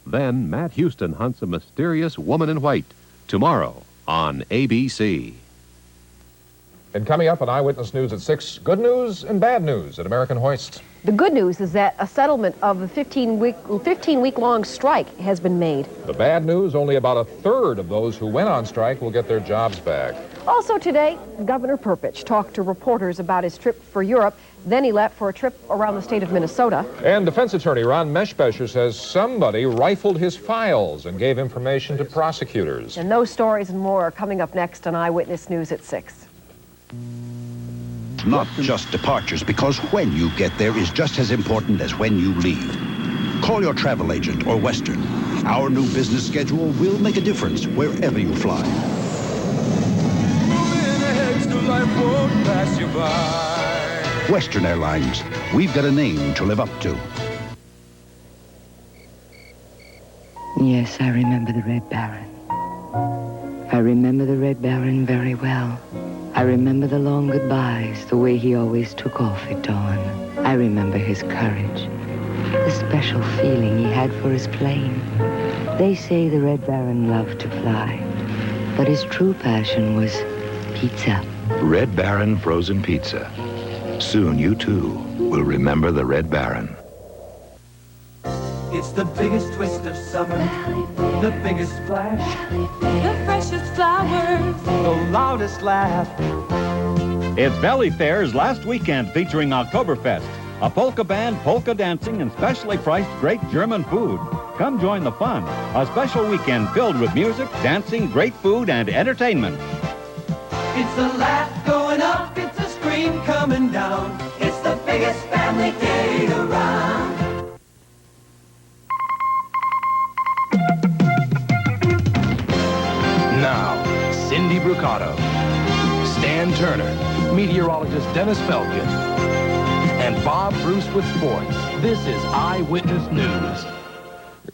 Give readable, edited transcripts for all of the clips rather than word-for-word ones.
Then Matt Houston hunts a mysterious woman in white. Tomorrow on ABC. And coming up on Eyewitness News at 6, good news and bad news at American Hoist. The good news is that a settlement of a 15-week-long strike has been made. The bad news, only about a third of those who went on strike will get their jobs back. Also today, Governor Perpich talked to reporters about his trip for Europe. Then he left for a trip around the state of Minnesota. And defense attorney Ron Meschbecher says somebody rifled his files and gave information to prosecutors. And those stories and more are coming up next on Eyewitness News at 6. Not just departures, because when you get there is just as important as when you leave. Call your travel agent or Western. Our new business schedule will make a difference wherever you fly. Western Airlines, we've got a name to live up to. Yes, I remember the Red Baron. I remember the Red Baron very well. I remember the long goodbyes, the way he always took off at dawn. I remember his courage, the special feeling he had for his plane. They say the Red Baron loved to fly, but his true passion was pizza. Red Baron frozen pizza. Soon you too will remember the Red Baron. It's the biggest twist of summer, the biggest splash, the freshest flowers, the loudest laugh. It's Valley Fair's last weekend featuring Oktoberfest, a polka band, polka dancing, and specially priced great German food. Come join the fun. A special weekend filled with music, dancing, great food, and entertainment. It's a laugh going up, it's a scream coming down. It's the biggest family day around. Now, Cindy Brucato, Stan Turner, meteorologist Dennis Felkin, and Bob Bruce with sports. This is Eyewitness News.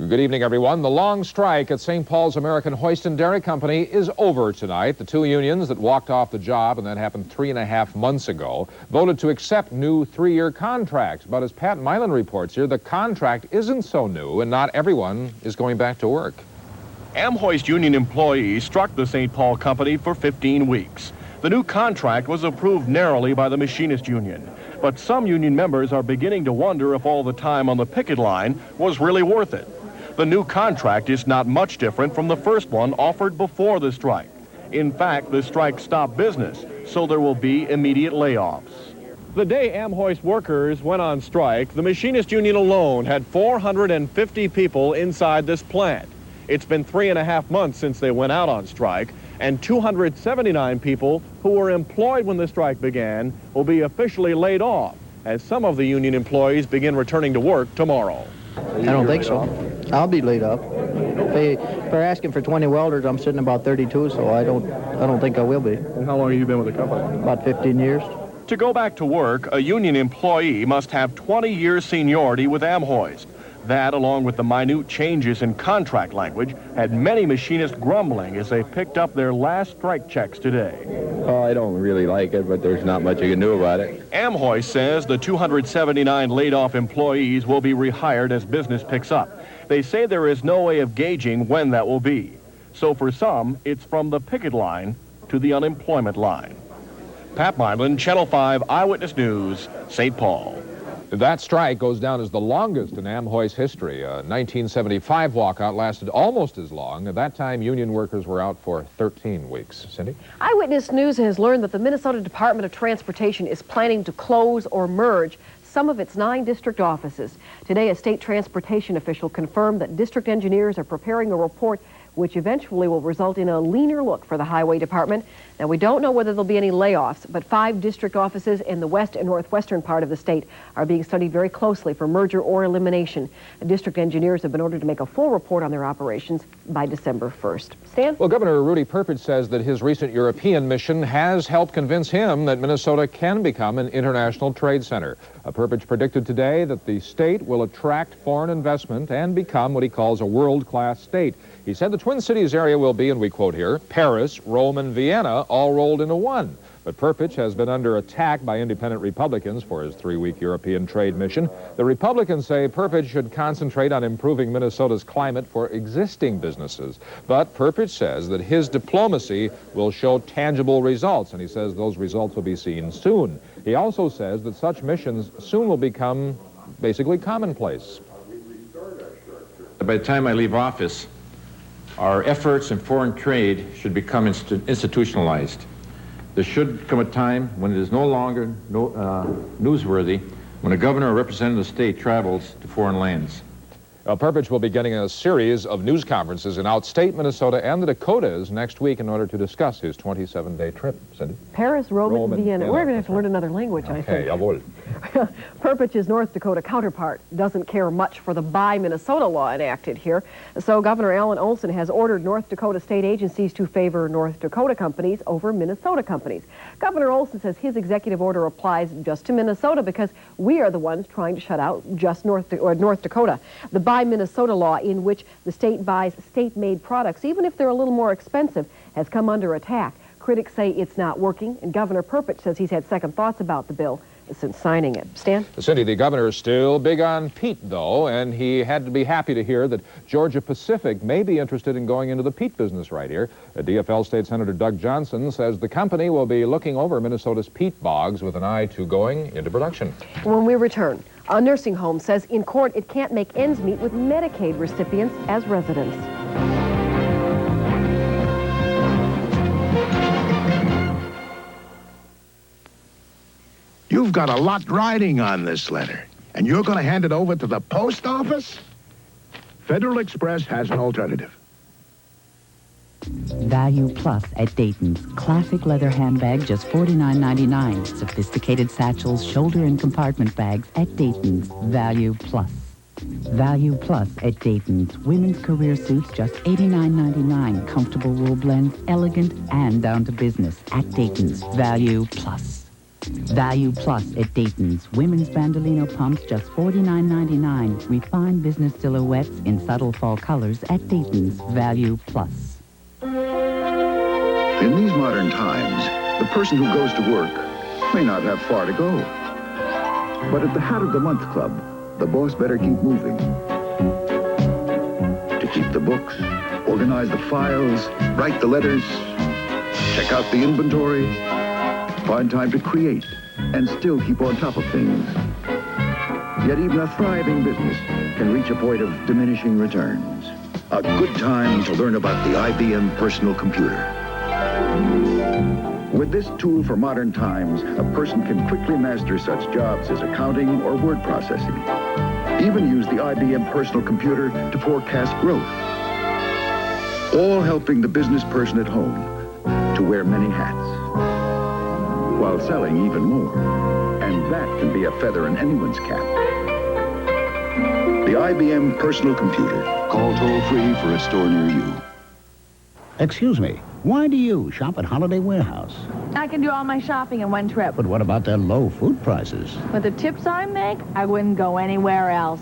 Good evening, everyone. The long strike at St. Paul's American Hoist and Dairy Company is over tonight. The two unions that walked off the job, and that happened 3.5 months ago, voted to accept new 3-year contracts. But as Pat Milan reports here, the contract isn't so new, and not everyone is going back to work. Hoist union employees struck the St. Paul company for 15 weeks. The new contract was approved narrowly by the machinist union. But some union members are beginning to wonder if all the time on the picket line was really worth it. The new contract is not much different from the first one offered before the strike. In fact, the strike stopped business, so there will be immediate layoffs. The day Hoist workers went on strike, the machinist union alone had 450 people inside this plant. It's been 3.5 months since they went out on strike, and 279 people who were employed when the strike began will be officially laid off, as some of the union employees begin returning to work tomorrow. I don't think so. I'll be laid off. If they're asking for 20 welders, I'm sitting about 32, so I don't think I will be. And how long have you been with the company? About 15 years. To go back to work, a union employee must have 20 years seniority with Hoist. That, along with the minute changes in contract language, had many machinists grumbling as they picked up their last strike checks today. Oh, I don't really like it, but there's not much you can do about it. Hoist says the 279 laid-off employees will be rehired as business picks up. They say there is no way of gauging when that will be. So for some, it's from the picket line to the unemployment line. Pat Milan, Channel 5 Eyewitness News, St. Paul. That strike goes down as the longest in Hoist history. A 1975 walkout lasted almost as long. At that time, union workers were out for 13 weeks. Cindy? Eyewitness News has learned that the Minnesota Department of Transportation is planning to close or merge some of its 9 district offices. Today, a state transportation official confirmed that district engineers are preparing a report which eventually will result in a leaner look for the highway department. Now, we don't know whether there'll be any layoffs, but 5 district offices in the west and northwestern part of the state are being studied very closely for merger or elimination. The district engineers have been ordered to make a full report on their operations by December 1st. Stan? Well, Governor Rudy Perpich says that his recent European mission has helped convince him that Minnesota can become an international trade center. Perpich predicted today that the state will attract foreign investment and become what he calls a world-class state. He said the Twin Cities area will be, and we quote here, Paris, Rome, and Vienna all rolled into one. But Perpich has been under attack by independent Republicans for his 3-week European trade mission. The Republicans say Perpich should concentrate on improving Minnesota's climate for existing businesses. But Perpich says that his diplomacy will show tangible results, and he says those results will be seen soon. He also says that such missions soon will become basically commonplace. By the time I leave office, our efforts in foreign trade should become institutionalized. There should come a time when it is no longer newsworthy when a governor or representative of the state travels to foreign lands. Perpich will be getting a series of news conferences in outstate Minnesota and the Dakotas next week in order to discuss his 27-day trip. Cindy? Paris, Rome, and Vienna. We're going to have to learn another language, I think. Jawohl. Perpich's North Dakota counterpart doesn't care much for the Buy Minnesota law enacted here. So Governor Alan Olson has ordered North Dakota state agencies to favor North Dakota companies over Minnesota companies. Governor Olson says his executive order applies just to Minnesota because we are the ones trying to shut out just North Dakota. The Buy Minnesota law, in which the state buys state-made products, even if they're a little more expensive, has come under attack. Critics say it's not working, and Governor Perpich says he's had second thoughts about the bill since signing it. Stan? Cindy, the governor is still big on peat, though, and he had to be happy to hear that Georgia Pacific may be interested in going into the peat business right here. DFL State Senator Doug Johnson says the company will be looking over Minnesota's peat bogs with an eye to going into production. When we return, a nursing home says in court it can't make ends meet with Medicaid recipients as residents. You've got a lot riding on this letter, and you're going to hand it over to the post office? Federal Express has an alternative. Value Plus at Dayton's. Classic leather handbag, just $49.99. Sophisticated satchels, shoulder and compartment bags at Dayton's. Value Plus. Value Plus at Dayton's. Women's career suits, just $89.99. Comfortable wool blends, elegant and down to business at Dayton's. Value Plus. Value Plus at Dayton's. Women's bandolino pumps, just $49.99. Refined business silhouettes in subtle fall colors at Dayton's. Value Plus. In these modern times, the person who goes to work may not have far to go. But at the Hat of the Month Club, the boss better keep moving. To keep the books, organize the files, write the letters, check out the inventory, find time to create, and still keep on top of things. Yet even a thriving business can reach a point of diminishing returns. A good time to learn about the IBM personal computer. With this tool for modern times, a person can quickly master such jobs as accounting or word processing. Even use the IBM personal computer to forecast growth. All helping the business person at home to wear many hats, while selling even more. And that can be a feather in anyone's cap. The IBM personal computer. Call toll-free for a store near you. Excuse me, why do you shop at Holiday Warehouse? I can do all my shopping in one trip. But what about their low food prices? With the tips I make, I wouldn't go anywhere else.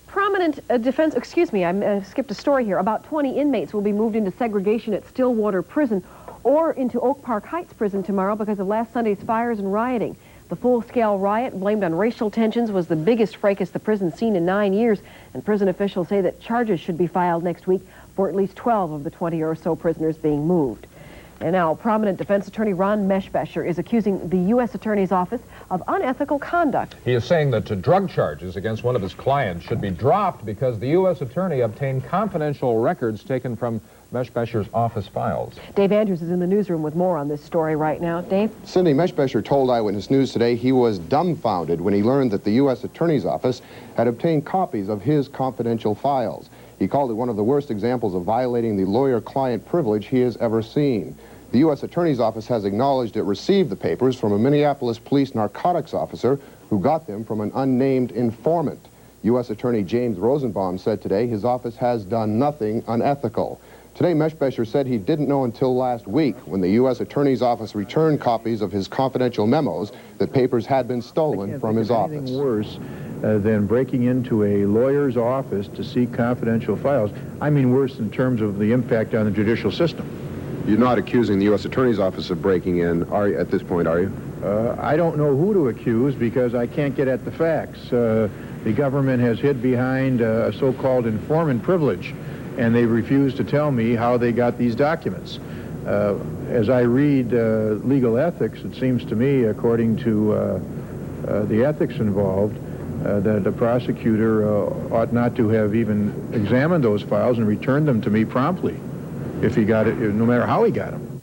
Prominent defense, I skipped a story here. About 20 inmates will be moved into segregation at Stillwater Prison or into Oak Park Heights Prison tomorrow because of last Sunday's fires and rioting. The full-scale riot blamed on racial tensions was the biggest fracas the prison's seen in 9 years, and prison officials say that charges should be filed next week for at least 12 of the 20 or so prisoners being moved. And now, prominent defense attorney Ron Meshbesher is accusing the U.S. Attorney's Office of unethical conduct. He is saying that drug charges against one of his clients should be dropped because the U.S. Attorney obtained confidential records taken from Meshbesher's office files. Dave Andrews is in the newsroom with more on this story right now. Dave? Cindy, Meshbesher told Eyewitness News today he was dumbfounded when he learned that the U.S. Attorney's Office had obtained copies of his confidential files. He called it one of the worst examples of violating the lawyer-client privilege he has ever seen. The U.S. Attorney's Office has acknowledged it received the papers from a Minneapolis police narcotics officer who got them from an unnamed informant. U.S. Attorney James Rosenbaum said today his office has done nothing unethical. Today, Meshbesher said he didn't know until last week when the U.S. Attorney's Office returned copies of his confidential memos that papers had been stolen from his office. Anything worse than breaking into a lawyer's office to seek confidential files. I mean worse in terms of the impact on the judicial system. You're not accusing the U.S. Attorney's Office of breaking in, are you, at this point, are you? I don't know who to accuse because I can't get at the facts. The government has hid behind a so-called informant privilege, and they refuse to tell me how they got these documents. As I read legal ethics, it seems to me, according to the ethics involved, that a prosecutor ought not to have even examined those files and returned them to me promptly, if he got it, no matter how he got them.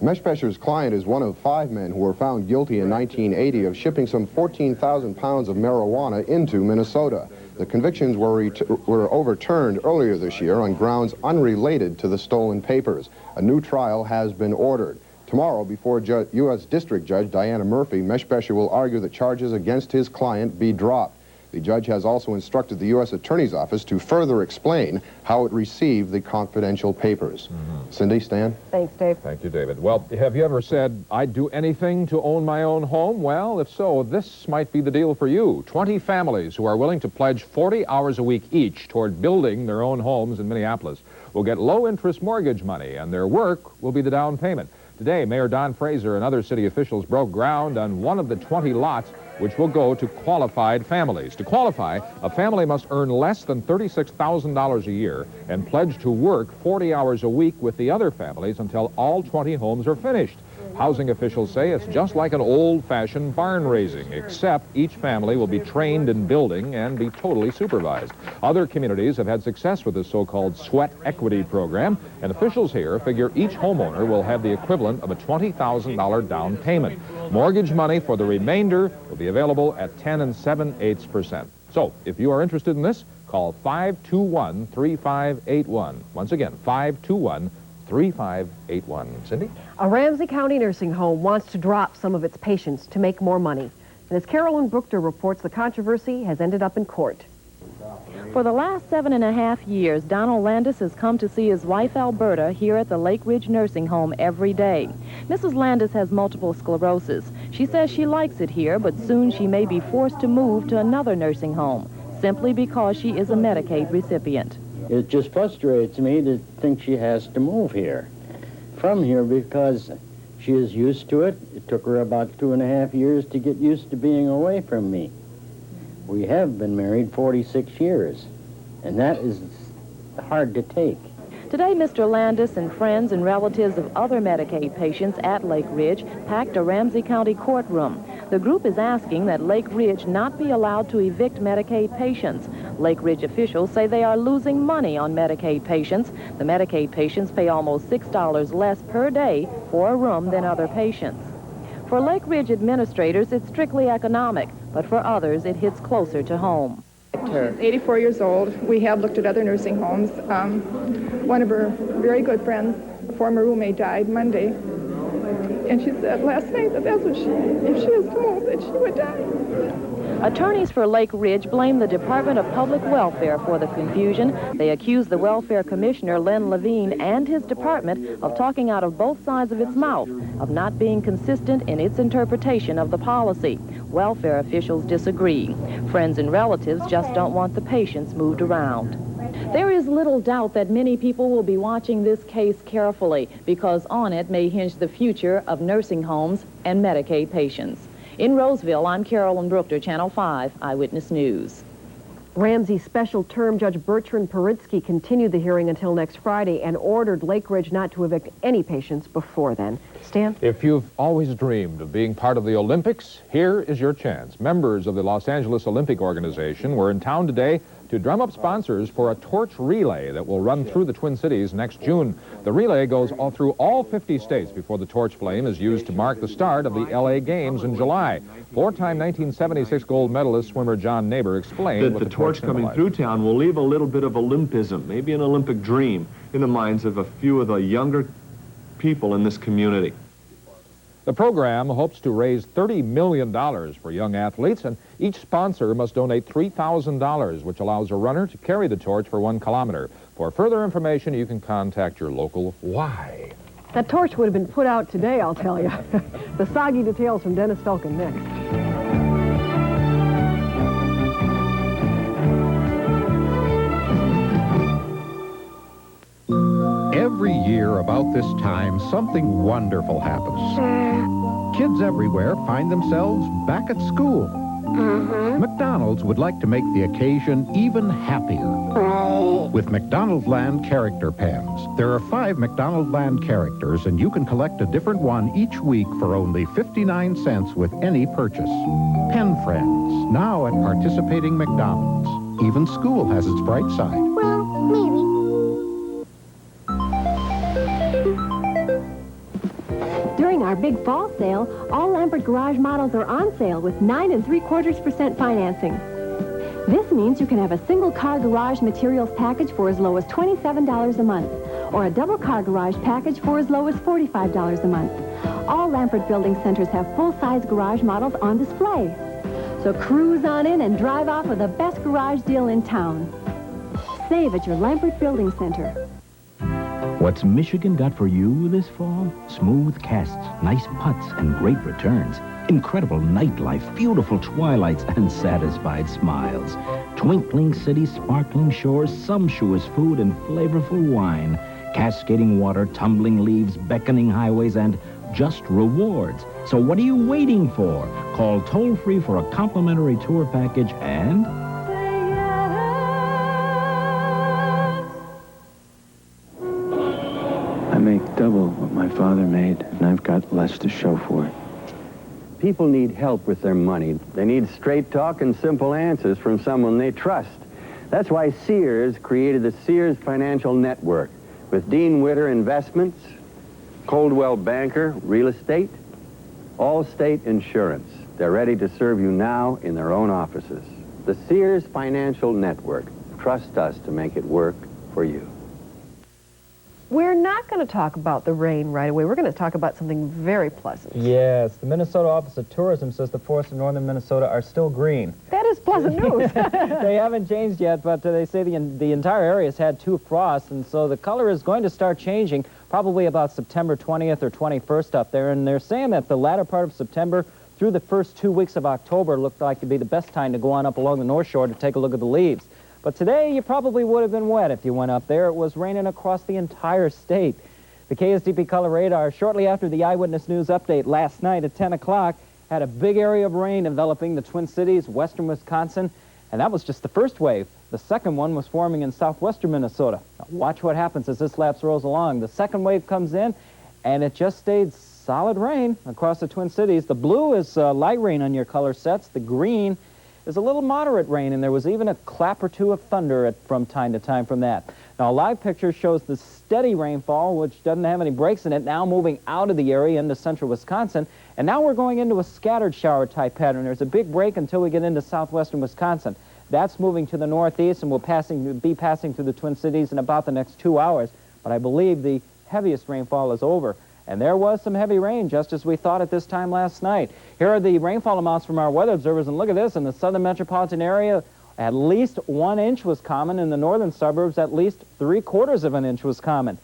Meshbesher's client is one of 5 men who were found guilty in 1980 of shipping some 14,000 pounds of marijuana into Minnesota. The convictions were overturned earlier this year on grounds unrelated to the stolen papers. A new trial has been ordered. Tomorrow, before U.S. District Judge Diana Murphy, Meshbesher will argue that charges against his client be dropped. The judge has also instructed the U.S. Attorney's Office to further explain how it received the confidential papers. Cindy, Stan? Thanks, Dave. Thank you, David. Well, have you ever said, I'd do anything to own my own home? Well, if so, this might be the deal for you. 20 families who are willing to pledge 40 hours a week each toward building their own homes in Minneapolis will get low-interest mortgage money, and their work will be the down payment. Today, Mayor Don Fraser and other city officials broke ground on one of the 20 lots which will go to qualified families. To qualify, a family must earn less than $36,000 a year and pledge to work 40 hours a week with the other families until all 20 homes are finished. Housing officials say it's just like an old-fashioned barn raising, except each family will be trained in building and be totally supervised. Other communities have had success with this so-called sweat equity program, and officials here figure each homeowner will have the equivalent of a $20,000 down payment. Mortgage money for the remainder will be available at 10 7/8%. So, if you are interested in this, call 521-3581. Once again, 521-3581. Cindy? A Ramsey County nursing home wants to drop some of its patients to make more money. And as Carolyn Bruchter reports, the controversy has ended up in court. For the last 7.5 years, Donald Landis has come to see his wife Alberta here at the Lake Ridge Nursing Home every day. Mrs. Landis has multiple sclerosis. She says she likes it here, but soon she may be forced to move to another nursing home, simply because she is a Medicaid recipient. It just frustrates me to think she has to move here, from here, because she is used to it. It took her about 2.5 years to get used to being away from me. We have been married 46 years, and that is hard to take. Today, Mr. Landis and friends and relatives of other Medicaid patients at Lake Ridge packed a Ramsey County courtroom. The group is asking that Lake Ridge not be allowed to evict Medicaid patients. Lake Ridge officials say they are losing money on Medicaid patients. The Medicaid patients pay almost $6 less per day for a room than other patients. For Lake Ridge administrators, it's strictly economic, but for others, it hits closer to home. She's 84 years old. We have looked at other nursing homes. One of her very good friends, a former roommate, died Monday. And she said last night that that's what if she has to move, that she would die. Attorneys for Lake Ridge blame the Department of Public Welfare for the confusion. They accuse the Welfare Commissioner, Len Levine, and his department of talking out of both sides of its mouth, of not being consistent in its interpretation of the policy. Welfare officials disagree. Friends and relatives just don't want the patients moved around. There is little doubt that many people will be watching this case carefully because on it may hinge the future of nursing homes and Medicaid patients. In Roseville, I'm Carolyn Bruchter, Channel 5 Eyewitness News. Ramsey Special Term Judge Bertrand Paritsky continued the hearing until next Friday and ordered Lake Ridge not to evict any patients before then. Stan? If you've always dreamed of being part of the Olympics, here is your chance. Members of the Los Angeles Olympic Organization were in town today to drum up sponsors for a torch relay that will run through the Twin Cities next June. The relay goes through all 50 states before the torch flame is used to mark the start of the LA Games in July. Four-time 1976 gold medalist swimmer John Neighbor explained that what the torch coming through town will leave a little bit of Olympism, maybe an Olympic dream, in the minds of a few of the younger people in this community. The program hopes to raise $30 million for young athletes, and each sponsor must donate $3,000, which allows a runner to carry the torch for 1 kilometer. For further information, you can contact your local Y. That torch would have been put out today, I'll tell you. The soggy details from Dennis Felkin next. Every year, year, about this time, something wonderful happens. Kids everywhere find themselves back at school. McDonald's would like to make the occasion even happier with McDonald Land character pens. There are 5 McDonald Land characters, and you can collect a different one each week for only 59 cents with any purchase. Pen Friends, now at participating McDonald's. Even school has its bright side. Well, maybe. During our big fall sale, all Lampert Garage models are on sale with 9 3/4% financing. This means you can have a single-car garage materials package for as low as $27 a month, or a double-car garage package for as low as $45 a month. All Lampert building centers have full-size garage models on display. So cruise on in and drive off with the best garage deal in town. Save at your Lampert Building Center. What's Michigan got for you this fall? Smooth casts, nice putts, and great returns. Incredible nightlife, beautiful twilights, and satisfied smiles. Twinkling cities, sparkling shores, sumptuous food, and flavorful wine. Cascading water, tumbling leaves, beckoning highways, and just rewards. So what are you waiting for? Call toll-free for a complimentary tour package and... I make double what my father made, and I've got less to show for it. People need help with their money. They need straight talk and simple answers from someone they trust. That's why Sears created the Sears Financial Network with Dean Witter Investments, Coldwell Banker Real Estate, Allstate Insurance. They're ready to serve you now in their own offices. The Sears Financial Network. Trust us to make it work for you. We're not going to talk about the rain right away. We're going to talk about something very pleasant. Yes, the Minnesota Office of Tourism says the forests in northern Minnesota are still green. That is pleasant news. They haven't changed yet, but they say the entire area has had 2 frosts, and so the color is going to start changing probably about September 20th or 21st up there, and they're saying that the latter part of September through the first 2 weeks of October looked like to be the best time to go on up along the North Shore to take a look at the leaves. But today, you probably would have been wet if you went up there. It was raining across the entire state. The KSTP color radar, shortly after the Eyewitness News update last night at 10 o'clock, had a big area of rain enveloping the Twin Cities, western Wisconsin, and that was just the first wave. The second one was forming in southwestern Minnesota. Now, watch what happens as this lapse rolls along. The second wave comes in, and it just stayed solid rain across the Twin Cities. The blue is light rain on your color sets. The green is a little moderate rain, and there was even a clap or two of thunder from time to time from that. Now, a live picture shows the steady rainfall, which doesn't have any breaks in it, now moving out of the area into central Wisconsin, and now we're going into a scattered shower type pattern. There's a big break until we get into southwestern Wisconsin. That's moving to the northeast and will be passing through the Twin Cities in about the next 2 hours, but I believe the heaviest rainfall is over. And there was some heavy rain, just as we thought at this time last night. Here are the rainfall amounts from our weather observers, and look at this. In the southern metropolitan area, at least 1 inch was common. In the northern suburbs, at least 3/4 of an inch was common.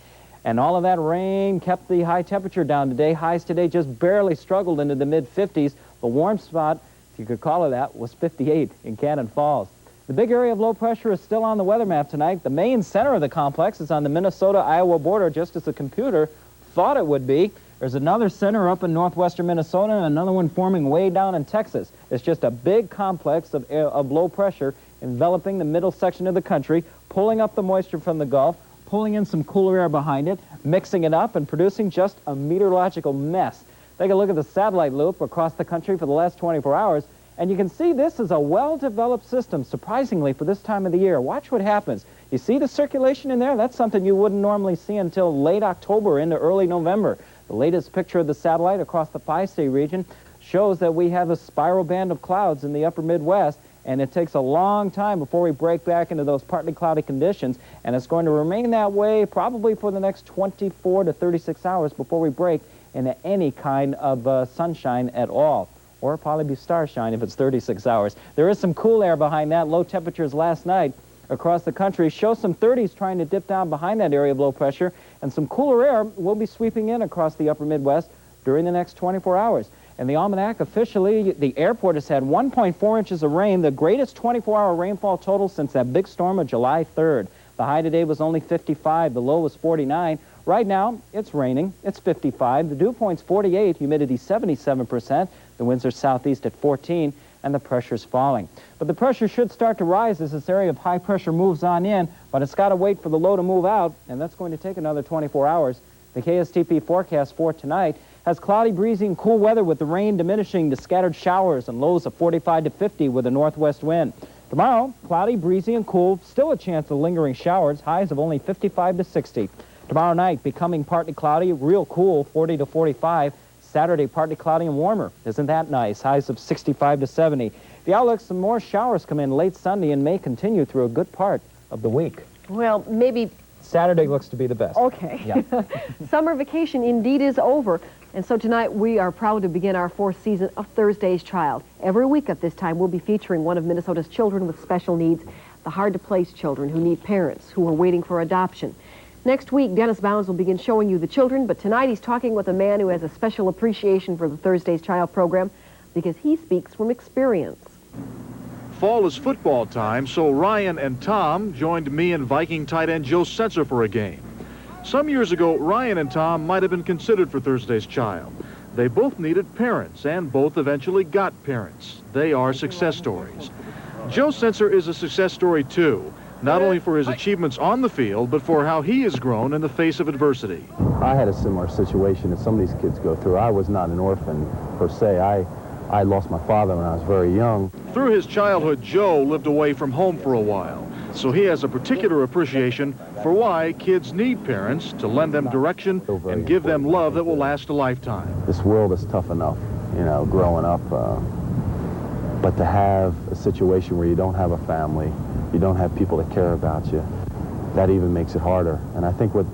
And all of that rain kept the high temperature down today. Highs today just barely struggled into the mid-50s. The warm spot, if you could call it that, was 58 in Cannon Falls. The big area of low pressure is still on the weather map tonight. The main center of the complex is on the Minnesota-Iowa border, just as the computer thought it would be. There's another center up in northwestern Minnesota and another one forming way down in Texas. It's just a big complex of low pressure enveloping the middle section of the country, pulling up the moisture from the Gulf, pulling in some cooler air behind it, mixing it up, and producing just a meteorological mess. Take a look at the satellite loop across the country for the last 24 hours, and you can see this is a well-developed system, surprisingly, for this time of the year. Watch what happens. You see the circulation in there? That's something you wouldn't normally see until late October into early November. The latest picture of the satellite across the Fi-State region shows that we have a spiral band of clouds in the upper Midwest, and it takes a long time before we break back into those partly cloudy conditions, and it's going to remain that way probably for the next 24 to 36 hours before we break into any kind of sunshine at all, or probably be starshine if it's 36 hours. There is some cool air behind that. Low temperatures last night across the country show some 30s trying to dip down behind that area of low pressure, and some cooler air will be sweeping in across the upper Midwest during the next 24 hours. And the almanac, officially, the airport has had 1.4 inches of rain, the greatest 24-hour rainfall total since that big storm of July 3rd. The high today was only 55, the low was 49. Right now, it's raining. It's 55. The dew point's 48, humidity 77%. The winds are southeast at 14, and the pressure's falling. But the pressure should start to rise as this area of high pressure moves on in, but it's got to wait for the low to move out, and that's going to take another 24 hours. The KSTP forecast for tonight has cloudy, breezy, and cool weather with the rain diminishing to scattered showers and lows of 45 to 50 with a northwest wind. Tomorrow, cloudy, breezy, and cool, still a chance of lingering showers, highs of only 55 to 60. Tomorrow night, becoming partly cloudy, real cool, 40 to 45. Saturday, partly cloudy and warmer. Isn't that nice? Highs of 65 to 70. The outlook, some more showers come in late Sunday and may continue through a good part of the week. Well, maybe Saturday looks to be the best. Okay. Yeah. Summer vacation indeed is over, and so tonight we are proud to begin our 4th season of Thursday's Child. Every week at this time we'll be featuring one of Minnesota's children with special needs, the hard-to-place children who need parents, who are waiting for adoption. Next week, Dennis Bounds will begin showing you the children, but tonight he's talking with a man who has a special appreciation for the Thursday's Child program because he speaks from experience. Fall is football time, so Ryan and Tom joined me and Viking tight end Joe Setzer for a game. Some years ago, Ryan and Tom might have been considered for Thursday's Child. They both needed parents, and both eventually got parents. They are success stories. Joe Setzer is a success story, too, not only for his achievements on the field, but for how he has grown in the face of adversity. I had a similar situation that some of these kids go through. I was not an orphan, per se. I lost my father when I was very young. Through his childhood, Joe lived away from home for a while, so he has a particular appreciation for why kids need parents to lend them direction and give them love that will last a lifetime. This world is tough enough, you know, growing up, but to have a situation where you don't have a family, you don't have people that care about you, that even makes it harder. And I think what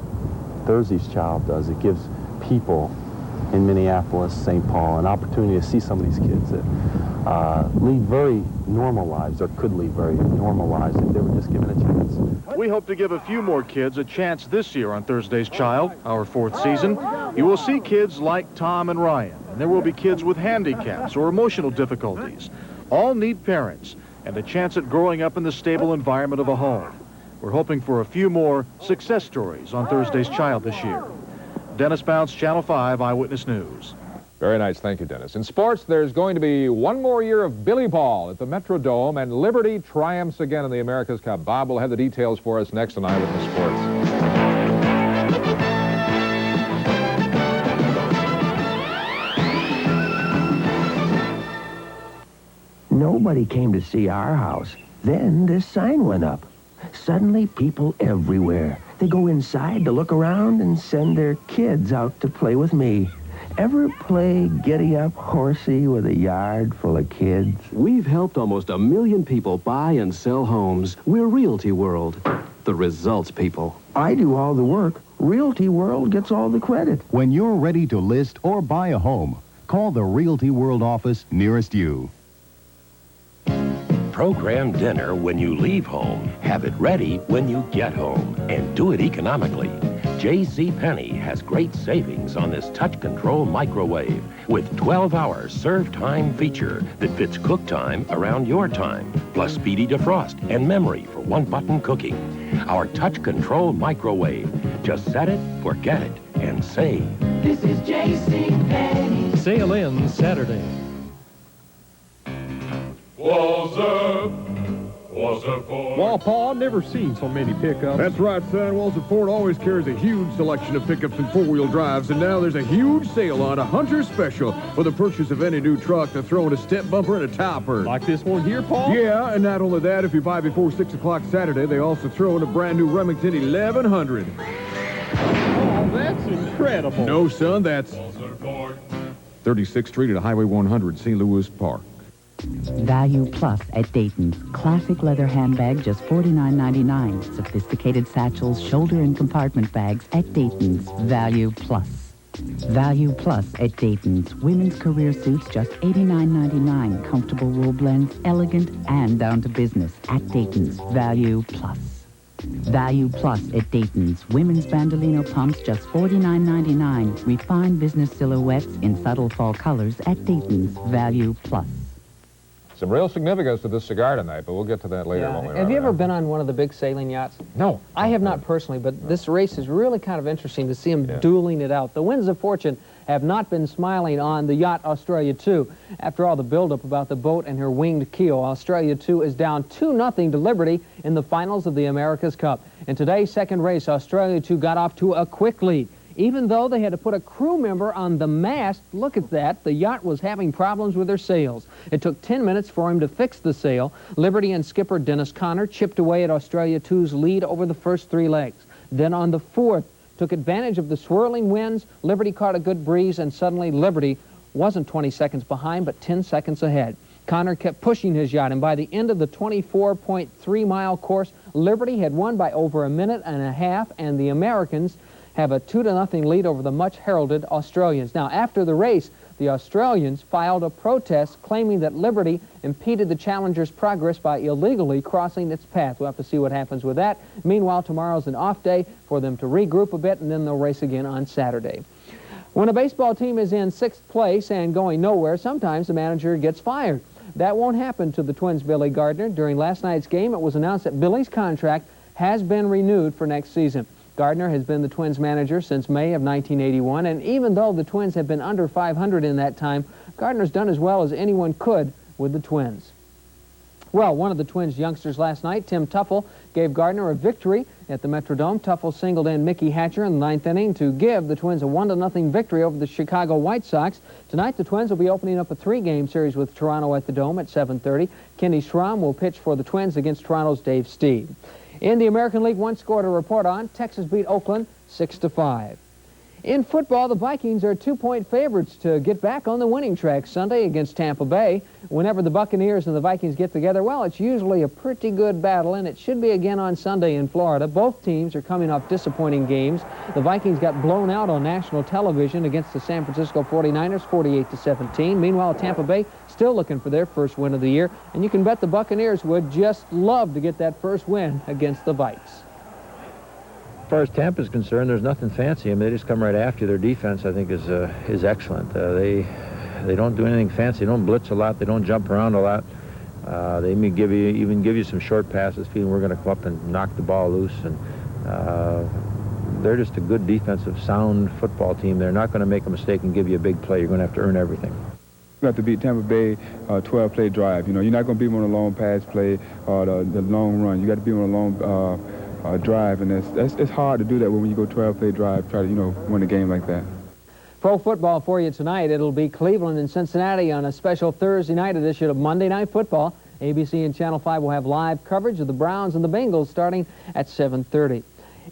Thursday's Child does, it gives people in Minneapolis, St. Paul, an opportunity to see some of these kids that lead very normal lives, or could lead very normal lives if they were just given a chance. We hope to give a few more kids a chance this year on Thursday's Child, our 4th season. You will see kids like Tom and Ryan, and there will be kids with handicaps or emotional difficulties. All need parents and a chance at growing up in the stable environment of a home. We're hoping for a few more success stories on Thursday's Child this year. Dennis Bounds, Channel 5 Eyewitness News. Very nice. Thank you, Dennis. In sports, there's going to be one more year of Billy Ball at the Metrodome, and Liberty triumphs again in the America's Cup. Bob will have the details for us next on Eyewitness Sports. Nobody came to see our house. Then this sign went up. Suddenly, people everywhere. They go inside to look around and send their kids out to play with me. Ever play giddy-up horsey with a yard full of kids? We've helped almost 1 million people buy and sell homes. We're Realty World, the results people. I do all the work. Realty World gets all the credit. When you're ready to list or buy a home, call the Realty World office nearest you. Program dinner when you leave home. Have it ready when you get home. And do it economically. JCPenney has great savings on this touch control microwave with 12-hour serve time feature that fits cook time around your time, plus speedy defrost and memory for one-button cooking. Our touch control microwave. Just set it, forget it, and save. This is JCPenney. Sail in Saturday. Walpaw, never seen so many pickups. That's right, son. Walter Ford always carries a huge selection of pickups and four-wheel drives, and now there's a huge sale on a Hunter Special for the purchase of any new truck. They're throwing a step bumper and a topper. Like this one here, Paul? Yeah, and not only that, if you buy before 6 o'clock Saturday, they also throw in a brand new Remington 1100. Oh, that's incredible. No, son, that's 36th Street at Highway 100, St. Louis Park. Value Plus at Dayton's. Classic leather handbag, just $49.99. Sophisticated satchels, shoulder and compartment bags at Dayton's. Value Plus. Value Plus at Dayton's. Women's career suits, just $89.99. Comfortable wool blends, elegant and down to business at Dayton's. Value Plus. Value Plus at Dayton's. Women's bandolino pumps, just $49.99. Refined business silhouettes in subtle fall colors at Dayton's. Value Plus. Some real significance to this cigar tonight, but we'll get to that later. Yeah. Won't we, Have you Robert? ever been on one of the big sailing yachts? No. I have not personally, but this race is really kind of interesting to see them dueling it out. The winds of fortune have not been smiling on the yacht Australia 2. After all the buildup about the boat and her winged keel, Australia 2 is down 2-0 to Liberty in the finals of the America's Cup. In today's second race, Australia 2 got off to a quick lead. Even though they had to put a crew member on the mast, look at that, the yacht was having problems with their sails. It took 10 minutes for him to fix the sail. Liberty and skipper Dennis Connor chipped away at Australia 2's lead over the first 3 legs. Then on the fourth, took advantage of the swirling winds, Liberty caught a good breeze, and suddenly Liberty wasn't 20 seconds behind, but 10 seconds ahead. Connor kept pushing his yacht, and by the end of the 24.3-mile course, Liberty had won by over a minute and a half, and the Americans have a 2-0 lead over the much-heralded Australians. Now, after the race, the Australians filed a protest claiming that Liberty impeded the Challenger's progress by illegally crossing its path. We'll have to see what happens with that. Meanwhile, tomorrow's an off day for them to regroup a bit, and then they'll race again on Saturday. When a baseball team is in 6th place and going nowhere, sometimes the manager gets fired. That won't happen to the Twins' Billy Gardner. During last night's game, it was announced that Billy's contract has been renewed for next season. Gardner has been the Twins manager since May of 1981, and even though the Twins have been under 500 in that time, Gardner's done as well as anyone could with the Twins. Well, one of the Twins' youngsters last night, Tim Tuffle, gave Gardner a victory at the Metrodome. Tuffle singled in Mickey Hatcher in the 9th inning to give the Twins a 1-0 victory over the Chicago White Sox. Tonight, the Twins will be opening up a 3-game series with Toronto at the Dome at 7:30. Kenny Schramm will pitch for the Twins against Toronto's Dave Steed. In the American League, one score to report on. Texas beat Oakland 6-5. In football, the Vikings are 2-point favorites to get back on the winning track Sunday against Tampa Bay. Whenever the Buccaneers and the Vikings get together, well, it's usually a pretty good battle, and it should be again on Sunday in Florida. Both teams are coming off disappointing games. The Vikings got blown out on national television against the San Francisco 49ers, 48-17. Meanwhile, Tampa Bay still looking for their first win of the year, and you can bet the Buccaneers would just love to get that first win against the Vikes. As far as Tampa's concerned, there's nothing fancy. I mean, they just come right after you. Their defense, I think, is excellent. They don't do anything fancy. They don't blitz a lot. They don't jump around a lot. They may even give you some short passes, feeling we're going to come up and knock the ball loose. And they're just a good defensive, sound football team. They're not going to make a mistake and give you a big play. You're going to have to earn everything. You have to beat Tampa Bay 12-play drive. You know, you're not going to beat them on a long pass play or the long run. You got to beat them on a long drive, and it's hard to do that when you go 12-play drive, try to, win a game like that. Pro football for you tonight. It'll be Cleveland and Cincinnati on a special Thursday night edition of Monday Night Football. ABC and Channel 5 will have live coverage of the Browns and the Bengals starting at 7:30.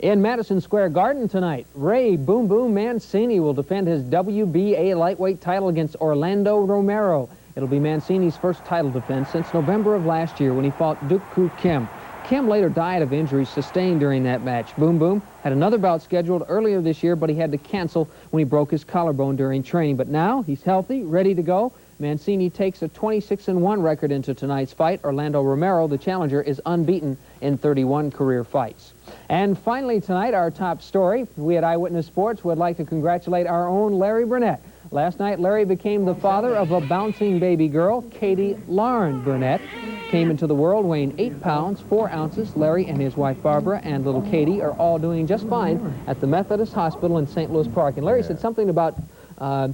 In Madison Square Garden tonight, Ray Boom Boom Mancini will defend his WBA lightweight title against Orlando Romero. It'll be Mancini's first title defense since November of last year when he fought Duk Koo Kim. Kim later died of injuries sustained during that match. Boom Boom had another bout scheduled earlier this year, but he had to cancel when he broke his collarbone during training. But now he's healthy, ready to go. Mancini takes a 26-1 record into tonight's fight. Orlando Romero, the challenger, is unbeaten in 31 career fights. And finally tonight, our top story. We at Eyewitness Sports would like to congratulate our own Larry Burnett. Last night, Larry became the father of a bouncing baby girl. Katie Lauren Burnett came into the world weighing 8 pounds, 4 ounces. Larry and his wife Barbara and little Katie are all doing just fine at the Methodist Hospital in St. Louis Park. And Larry said something about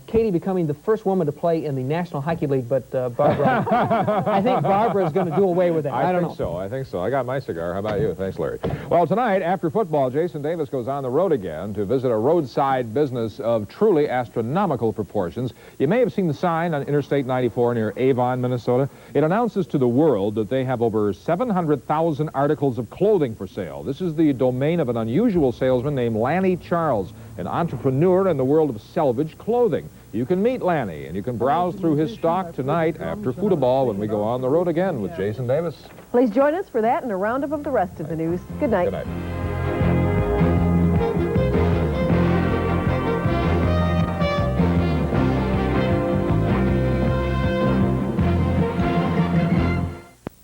Katie becoming the first woman to play in the National Hockey League, but Barbara, I think Barbara is going to do away with it. I don't know. I think so. I got my cigar. How about you? Thanks, Larry. Well, tonight, after football, Jason Davis goes on the road again to visit a roadside business of truly astronomical proportions. You may have seen the sign on Interstate 94 near Avon, Minnesota. It announces to the world that they have over 700,000 articles of clothing for sale. This is the domain of an unusual salesman named Lanny Charles, an entrepreneur in the world of salvage clothing. You can meet Lanny, and you can browse through his stock tonight after football when we go on the road again with Jason Davis. Please join us for that and a roundup of the rest of the news. Good night. Good night.